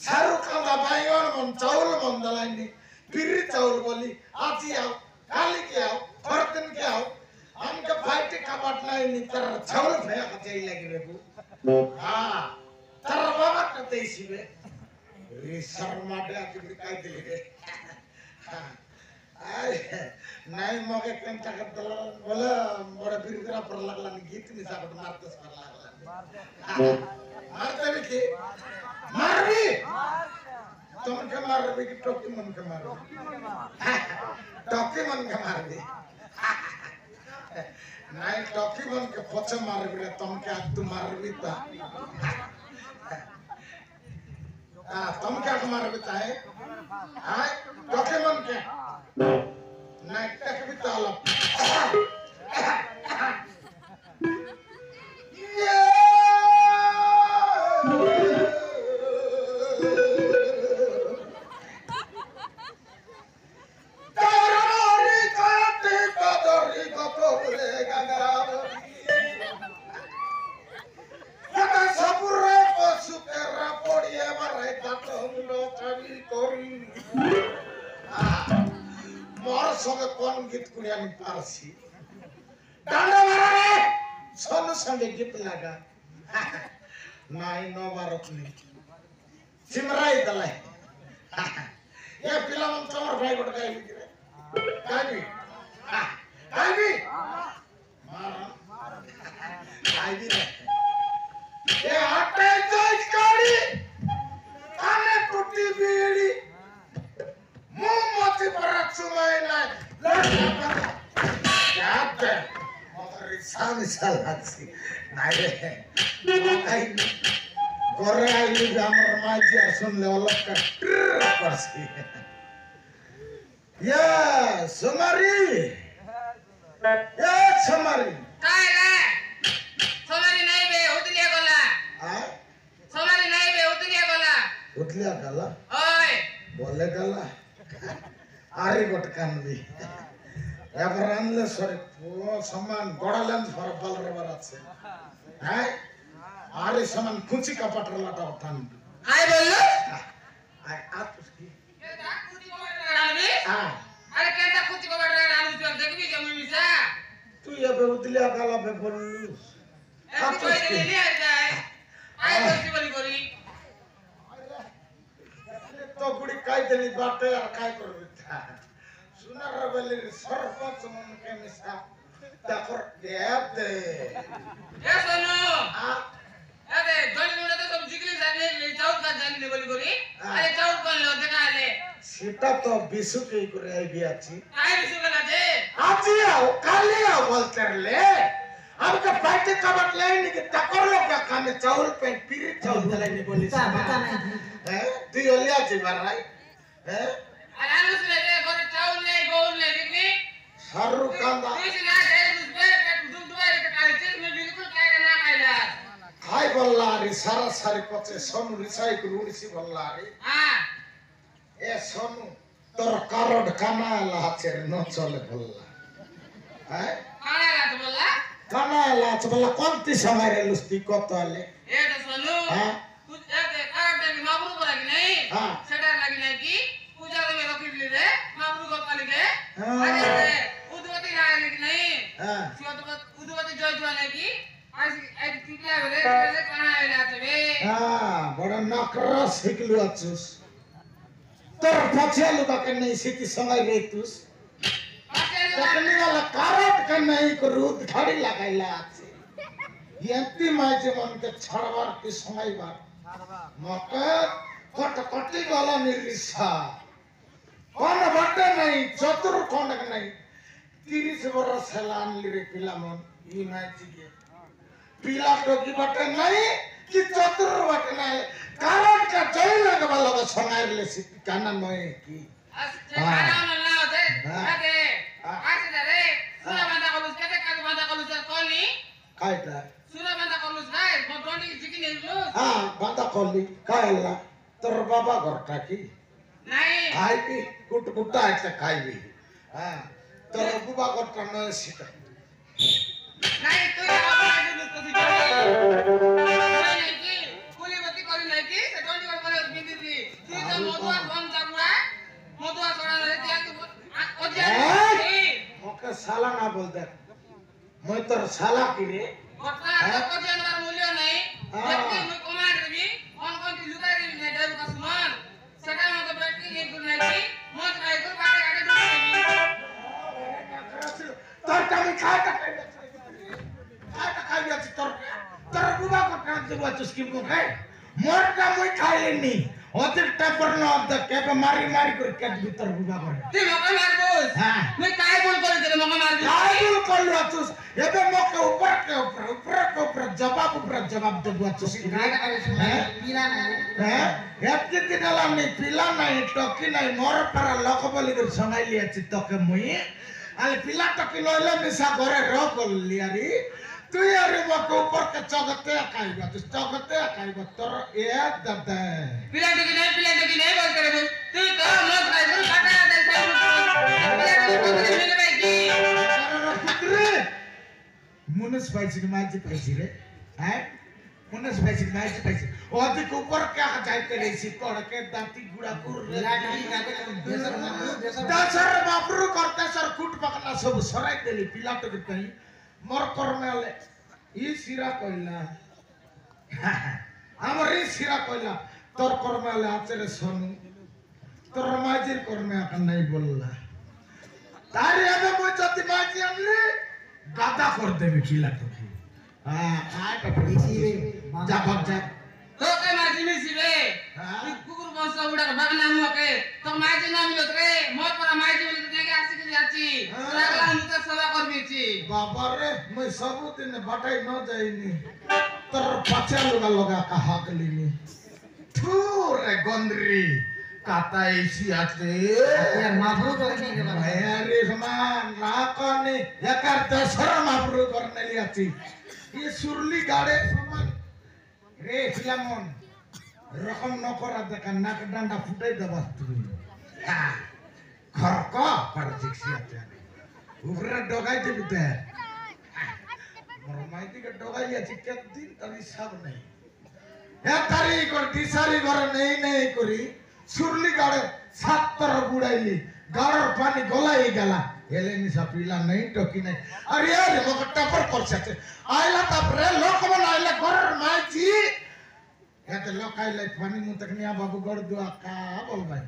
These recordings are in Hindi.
शाहरुख चाउल बोली आज ही आओ काली के आओ और दिन के आओ हमके फाइट का बाटना ही नहीं तर चाउल फेंक के चाहिए लगी बेबू हाँ तर बाबा करते इसी में ये शर्मा डे आके बिकाई दिले रे नहीं मगे केम तक बोला बड़ा बिरगरा पर लगला गीत नहीं साकत मारते पर लगला मारते भी की मार भी तुम के मार भी की टोकी मन के मार टोकी मन के मार भी नहीं टोकी मन के पछे मार भी तुम के तू मार भी ता तुम क्या मार भी ता है हाँ टोकी मन के नहीं टक भी ताला संगे कौन गीत कुड़िया नहीं पारसी डांडा मारा रे सोनू संगे गीत लगा नहीं नो बारक नहीं सिमराई दलाई ये पिला मन तोर भाई गोट गाय रे गाय भी मारा गाय भी रे ये हटे जोज काड़ी काने टूटी बीड़ी मोमोती पर चुमाई ना क्या पे मगर साल हाथी नहीं रे आई गोरे आई भी हमर माजी सुन ले अलग का करसी ये सुमारी काय रे सुमारी नहीं बे उतलिया गला हां सुमारी नहीं बे उतलिया गला ओए बोले गला आरी गटकान भी एबरानले सरी वो समान गोड़ालन फर बलरवर আছে হ্যাঁ आरी समान खुची का पटर लाटा उठान काय बोललो आय आप उसकी केटा खुची को बड़ रानी हां अरे केटा खुची को बड़ रानी तू देख भी जमी मिसा तू ये बेउतलिया गाला पे बोललू आप कोई नहीं आ जाए आय बोलती बोली बोली तो गुड़ी काय देली बाटे और काय करबे सुना रबली सरपंच मन के मिसा ताकर देब दे ए सोनू अरे गली में तो सब जिगली जाने ले चाउर का जाने बोली बोली अरे चाउर कौन लो देखा ले सीता तो बिसु के करे आई भी अच्छी काय बिसु गला दे आज ही आओ कल ही आओ बोलते ले अब का पार्टी कबर ले नहीं कि तकर लो क्या खाने चाउर पे पीरी चाउर दले नहीं बोली पता नहीं है तू योलिया जी बार राई है अरे उसने ले गोरे चाउर ले गोल ले देखनी शाहरुख खान दा इस ना दे उसमें दूध दुआरे के काल चीज में बिल्कुल काय ना खाइला खाई बोलला रे सारा सारी पचे सोनू रिसाइकल उड़ीसी बोलला रे हां ए सोनू तोर कारोड काना लाचे न चले बोलला है खाना ला तो बोला काना लाच बोलला कोणती समय रे लुस्ती कोतले ए तो सोनू हां कुछ ए काटे में मामू को लगी नहीं हां सेटा लगी नहीं की पूजा में रखी ली रे मामू को पाली के हाँ। अरे उदवती ना लगी नहीं हां उदवती जोई जोने की ऐसी टिकला रे कहां आइला तबे हां बड़ा नकरा सिकलु अचुस तोर पछे लुका के नहीं सिटी समय रेतुस तकनी वाला कारोट के नहीं को रूद खड़ी लगाइला आछे यंती माजे मन के छड़वर की समय बार मके कटकटी वाला निर्लिसा कौन बटे नहीं चतुर कौन नहीं 30 वर्ष हेलान लिरे पिलामन ई माजी के पीला टोकी बटे नहीं कि चतुर बटे नहीं कारण का जय लगे वाला का समार ले सिटी काना नय की खाना ना दे अरे आसे रे सुना बंदा कलुस केते का बंदा कलुस कोनी कायटा सुना बंदा कलुस गाय मोटोनी जिकी नहीं लुस हां बंदा कोली कायला तोर बाबा घरटा की नहीं खाई भी कुट कुटा ऐसे खाई भी हां तोर बुबा घरटा न सीता नहीं तू बाबा लुस तो नहीं की कुली बत्ती कोली नहीं की से 21 बिंदी थी तू तो मोदुआ बम जाबुआ मोदुआ छोड़ा रे ते মই তোর শালা কি রে কথা তো জানার মূল্য নাই দেখি মই কমাই দেবি কোন লুকাই দেবি না দেব কাসমান সেটা মত ব্যাটিং এই করে নাকি মত খাই করে পাতে আগে দেবি তোর আমি খাটা খাই যাচ্ছি তোর তোর বুবা কথা দেব স্কিম কো খাই মোরটা মই খাইলেনি ওদের টাপর না দে কেবে মারি মারি করে কেট ভিতর বুবা করে তুই মকে মারবস হ্যাঁ মই কাই বল করে দিলে মকে মারবি কাই বল করলো তুস এবে মকে উপর কে উপর জবাব দেব তুস কি হ্যাঁ পিলা নাই হ্যাঁ একটি দিন আলাম নি পিলা নাই টকি নাই মোর পারা লোক বলি করে সঙ্গাই লিয়াছি তোকে মুই আলে পিলা টকি লইলে মিশা ঘরে র করলি আরি তুই আরে মকে উপর কে জগতে খাইবা তুই জগতে খাইবা তোর এ দাদা পিলা টকি নাই বল করে বল তুই তো মত খাই করে কাটা দে পিলা টকি মিলে ভাই কি পুত্রে মুনিস পাইছি কি মাঝি পাইছি রে হ্যাঁ मुनस भाई जी मैच भाई जी और भी ऊपर क्या जाते रही तोड़ के दांती गुड़ा पुर दसर बापरू करते सर कुट पकना सब सराय देली पिला तो कहीं मोर कर्मे वाले ई सिरा कोइला हमर ई सिरा कोइला तोर कर्मे वाले आचरे सोनू तोर माजिर कर्मे आका नहीं बोलला तारे अबे मो जति माजी हमले गादा कर देबे पिला तो आटा पड़ीसी रे जा भाग जा तो के माजी मिसी रे तू कुकुर बंसा उड़ा भागना मके तो माजी ना मिलत रे मोर पर माजी मिलत ने के आसी के जाची लागला हम तो सेवा करबी छी बाबा रे मैं सब दिन बटाई न जाईनी तर पछा लगा कहा कलीनी थू रे गंदरी काता ऐसी आते यार माफरू करने के बाद अरे समान ना कोनी एकर दसरा माफरू करने लियाची ये सुरली गाड़े समान रे फिलामन रकम न करा देखा नाक डंडा फुटाई दबा तू हां खरका कर जिक्सिया ऊपर डगाई दे बिते मोर माइती के डगाई या चिके दिन तभी सब नहीं ए तारी कर दिसारी घर नहीं करी सुरली गाड़े 70 बुड़ाईली गाड़र पानी गलाई गला एले निसा पीला नहीं टोकी नहीं अरे यार मग टपर कर सकते आइला तब रे लोक मन आइला घर माजी एते लोक आइला पानी मु तक निया बाबू गड़ दुआ का बोल भाई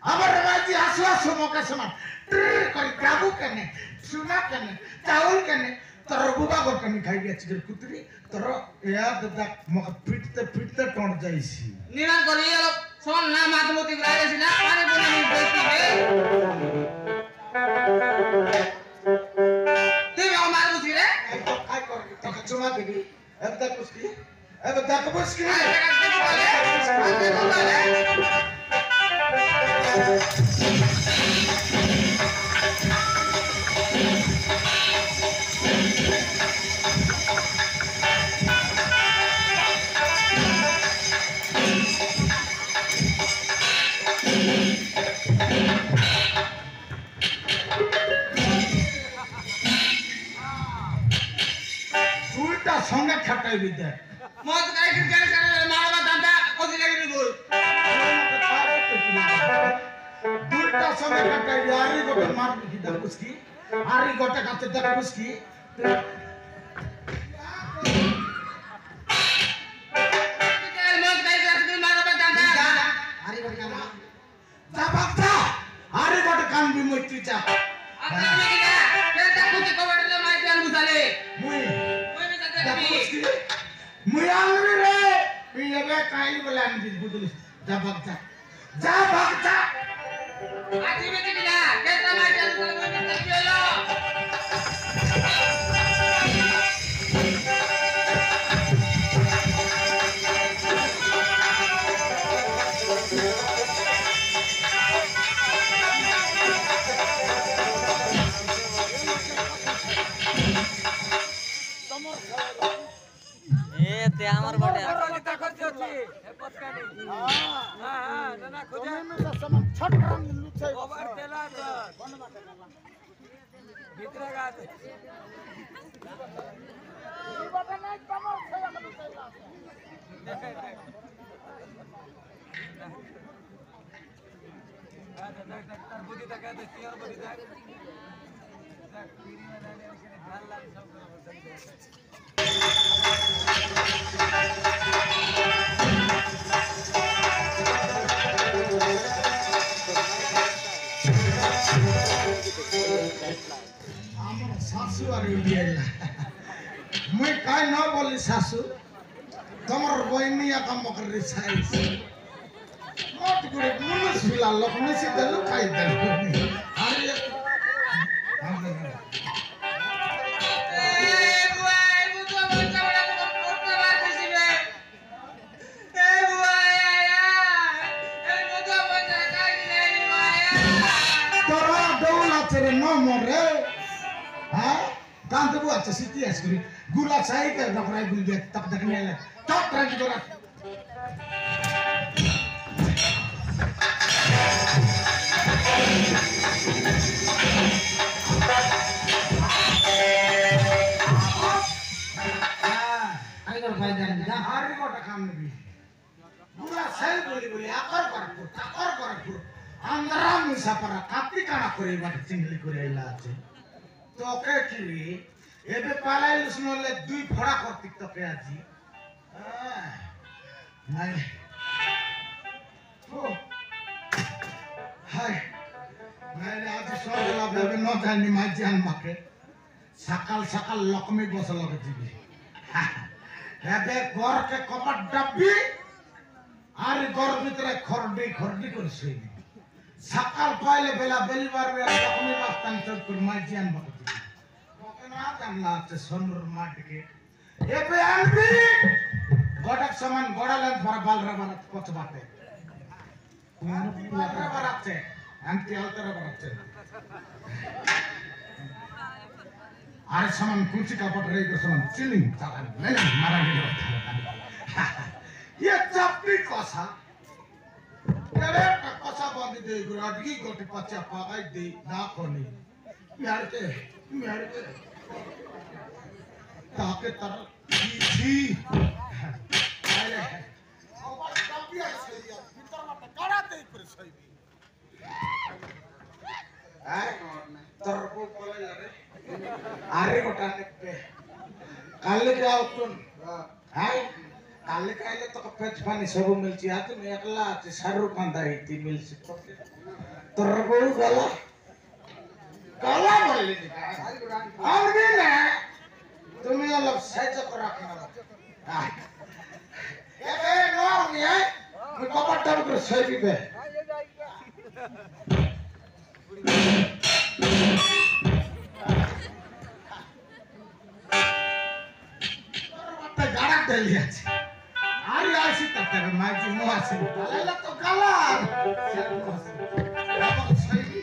हमर माजी आसवा सुमो का समान ट्र कर काबू करने सुना करने चावल करने तर बुबा को कमी खाई गया चिकर कुतरी तर याद तक मग पिटते टोंड जाईसी निना करिया सोन ना मातमती ब्राले सिना पानी बोला नहीं बेइज्जती है तुम आओ मारू सिरे तो काय कर तो चुमा देबी अब तक उसकी उल्टा संगे खटाई बिदे मौत काय की काय करे मारवा दादा कोसी लगी बोल उल्टा संगे खटाई यारी को मार की दर उसकी आरी गोटे काते दर उसकी मौत काय की मारवा दादा आरी गोटे काम जा बाता आरी गोटे काम भी मोची जा आता मी किया केता कुछ कवडले माहिती अनु झाले मुई मी सध्या मुयांगरी रे पियबे काई बोलान बिद बुदली जा भागता आजी में किया केता माहिती अनु झाले मी सध्या गेलो ते आमार बटे हे पचकानी हां ना खोजे में सम छट रंग लुचे ओवर तेला भीतर गात बटा नहीं कमर छया बुद्धि तक बुद्धि तक আমার শাশু আর ইন্ডিয়ালা মুই কাই ন বলি শাশু তোমার বইনিয়া কাম করে সাইজ মত করে মুনুস ফিলা লোক মিশি দেলু খাই দেলু আরে তোরা দৌলাতে ন মরে হ্যাঁ কান্দবু আছে সিটি আসরি গুলা চাই কে ডকরাই গুলবে তক দেখনে এলে তক ট্রাই করা আইগর ভাই জান যা আর কোটা কাম নিবি গুলা চাই বলি বলি আকর করপুর আন্দারা মুসাফারা কাপি কানা করে বাট চিংলি করে আইলা আছে তোকে কি এবে পালাই লুসনলে দুই ফড়া করতি তোকে আজি নাই ও হাই নাই আজ সকালে ভেবে ন জানি মাঝি আনমাকে সকাল সকাল লকমি বস লগে দিবি এবে ঘরকে কপাট ডাববি আর ঘর ভিতরে খরডি করে শুইবি সকাল পাইলে বেলা বেলিবার লকমি বাস্তান চল করে মাঝি আনমাকে দিবি তোকে না জানলা আছে সোনুর মাটিকে এবে আনবি গডক সমান গড়ালেন ভরা বালরা বারাত কত বাটে বালরা বারাতে আন্টি আলতারা বারাতে আর সমান কুচি কাপড় রেগে সমান চিলিং চালান নেই মারা গেল ये चापी कोसा तेरे कोसा बांधी दे गुराडगी गोटी पच्चा पागाई दे ना कोनी मेरे के ताके तर जी अरे अब चापी है सही भीतर मत काड़ा दे पर सही है तरको बोले रे अरे गोटा ने काले जाओ तुम हाय काले काले तो पेच पानी सब मिलची आज मैं अकेला आज शाहरुख खान दाई थी मिलची तरको गला बोले और भी ना तुम्हें अलग सच को रखना ये बे नो ये मैं कपड़ा डाल कर सही भी बे गाड़ा दे लिया आरी आसी तक माजी नो आसी लाला तो गला सही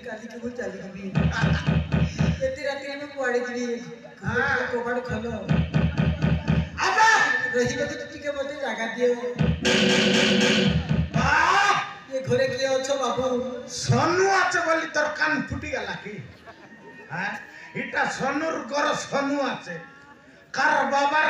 काली के चली गई एते राती में कुआड़े गई कोबाड़ खलो आबा रही बते टिके बते जागा दियो ये घरे के अछो बाबू सोनू আছে বলি তোর কান ফুটি গেল কি হ্যাঁ এটা সোনুর ঘর সোনু আছে কার বাবা